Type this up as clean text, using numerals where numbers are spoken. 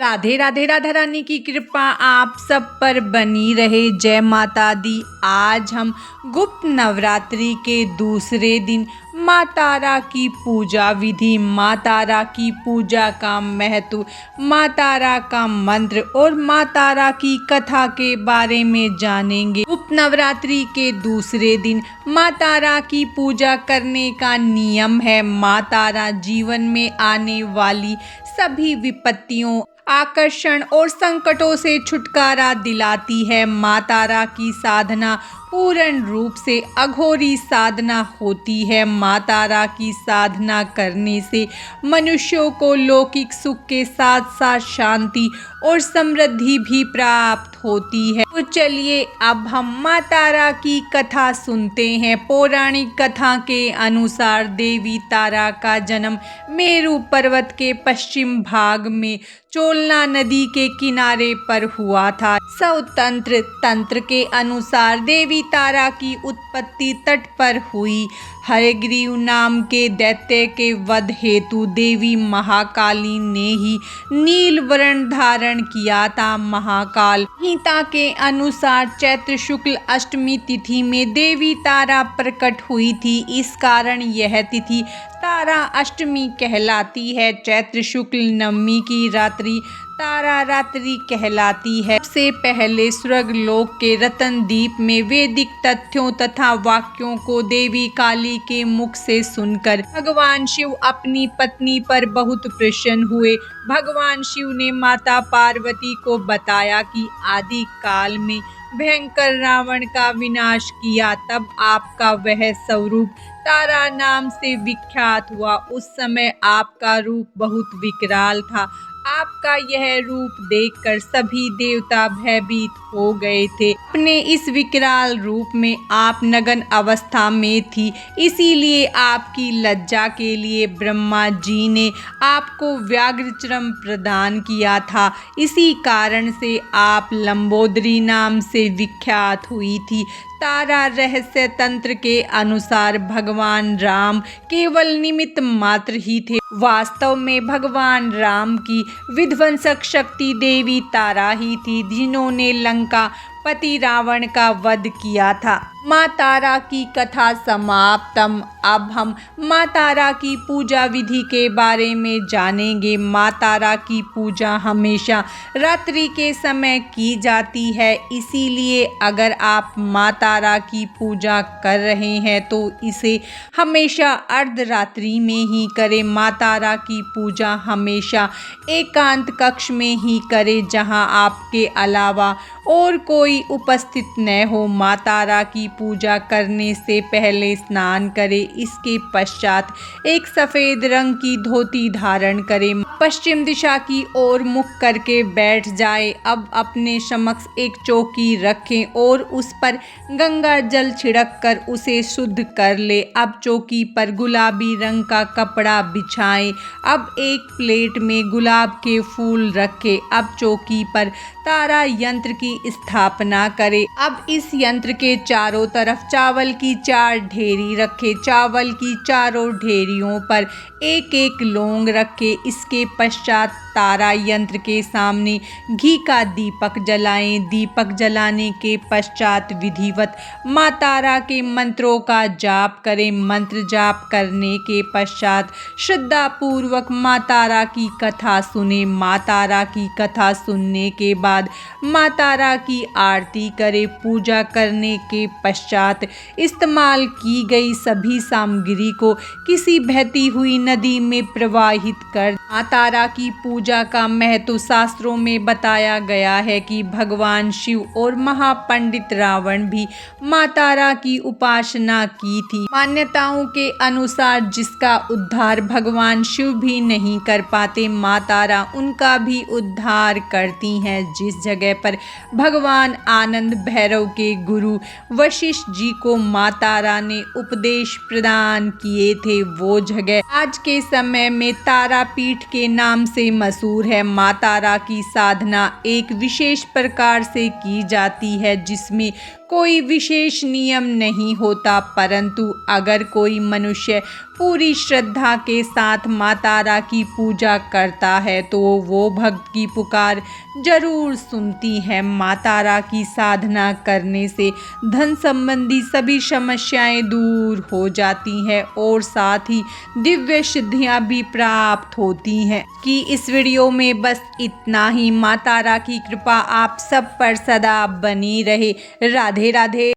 राधे राधे। राधा रानी की कृपा आप सब पर बनी रहे। जय माता दी। आज हम गुप्त नवरात्रि के दूसरे दिन माँ तारा की पूजा विधि, माँ तारा की पूजा का महत्व, माँ तारा का मंत्र और माँ तारा की कथा के बारे में जानेंगे। गुप्त नवरात्रि के दूसरे दिन माँ तारा की पूजा करने का नियम है। माँ तारा जीवन में आने वाली सभी विपत्तियों, आकर्षण और संकटों से छुटकारा दिलाती है। माँ तारा की साधना पूर्ण रूप से अघोरी साधना होती है। माँ तारा की साधना करने से मनुष्यों को लौकिक सुख के साथ साथ शांति और समृद्धि भी प्राप्त होती है। तो चलिए अब हम माँ तारा की कथा सुनते हैं। पौराणिक कथा के अनुसार देवी तारा का जन्म मेरु पर्वत के पश्चिम भाग में चोलना नदी के किनारे पर हुआ था। स्वतंत्र तंत्र के अनुसार देवी तारा की उत्पत्ति तट पर हुई। हयग्रीव नाम के दैत्य के वध हेतु देवी महाकाली ने ही नील वर्ण धारण किया था। महाकाल संहिता के अनुसार चैत्र शुक्ल अष्टमी तिथि में देवी तारा प्रकट हुई थी। इस कारण यह तिथि तारा अष्टमी कहलाती है। चैत्र शुक्ल नवमी की रात्रि तारा रात्रि कहलाती है। सबसे पहले स्वर्गलोक के रत्नदीप में वैदिक तथ्यों तथा वाक्यों को देवी काली के मुख से सुनकर भगवान शिव अपनी पत्नी पर बहुत प्रसन्न हुए। भगवान शिव ने माता पार्वती को बताया कि आदि काल में भयंकर रावण का विनाश किया, तब आपका वह स्वरूप तारा नाम से विख्यात हुआ। उस समय आपका रूप बहुत विकराल था। आपका यह रूप देखकर सभी देवता भयभीत हो गए थे। अपने इस विकराल रूप में आप नग्न अवस्था में थी, इसीलिए आपकी लज्जा के लिए ब्रह्मा जी ने आपको व्याघ्रचर्म प्रदान किया था। इसी कारण से आप लंबोदरी नाम से विख्यात हुई थी। तारा रहस्य तंत्र के अनुसार भगवान राम केवल निमित्त मात्र ही थे। वास्तव में भगवान राम की विध्वंसक शक्ति देवी तारा ही थी, जिन्होंने लंका पति रावण का वध किया था। माँ तारा की कथा समाप्तम। अब हम माँ तारा की पूजा विधि के बारे में जानेंगे। माँ तारा की पूजा हमेशा रात्रि के समय की जाती है, इसीलिए अगर आप माँ तारा की पूजा कर रहे हैं तो इसे हमेशा अर्धरात्रि में ही करें। माँ तारा की पूजा हमेशा एकांत कक्ष में ही करें, जहां आपके अलावा और कोई उपस्थित न हो। माँ तारा की पूजा करने से पहले स्नान करें। इसके पश्चात एक सफेद रंग की धोती धारण करें। पश्चिम दिशा की ओर मुख करके बैठ जाए। अब अपने समक्ष एक चौकी रखें और उस पर गंगा जल छिड़क कर उसे शुद्ध कर ले। अब चौकी पर गुलाबी रंग का कपड़ा बिछाएं। अब एक प्लेट में गुलाब के फूल रखें। अब चौकी पर तारा यंत्र की स्थापना करें। अब इस यंत्र के चारों तरफ चावल की 4 ढेरी रखें। चावल की चारों ढेरियों पर एक एक लौंग रखें। इसके पश्चात तारा यंत्र के सामने घी का दीपक जलाएं। दीपक जलाने के पश्चात विधिवत माँ तारा के मंत्रों का जाप करें। मंत्र जाप करने के पश्चात श्रद्धा पूर्वक माँ तारा की कथा सुने। माँ तारा की कथा सुनने के बाद माँ तारा की आरती करें। पूजा करने के पश्चात इस्तेमाल की गई सभी सामग्री को किसी बहती हुई नदी में प्रवाहित कर। माँ तारा की पूजा का महत्व शास्त्रों में बताया गया है कि भगवान शिव और महापंडित रावण भी माँ तारा की उपासना की थी। मान्यताओं के अनुसार जिसका उद्धार भगवान शिव भी नहीं कर पाते, माँ तारा उनका भी उद्धार करती हैं। जिस जगह पर भगवान आनंद भैरव के गुरु वशिष्ठ जी को माँ तारा ने उपदेश प्रदान किए थे, वो जगह आज के समय में तारापीठ के नाम से मशहूर है। माँ तारा की साधना एक विशेष प्रकार से की जाती है, जिसमें कोई विशेष नियम नहीं होता, परंतु अगर कोई मनुष्य पूरी श्रद्धा के साथ माँ तारा की पूजा करता है तो वो भक्त की पुकार जरूर सुनती है। माँ तारा की साधना करने से धन संबंधी सभी समस्याएं दूर हो जाती हैं और साथ ही दिव्य सिद्धियां भी प्राप्त होती हैं। कि इस वीडियो में बस इतना ही। माँ तारा की कृपा आप सब पर सदा बनी रहे। राधे राधे।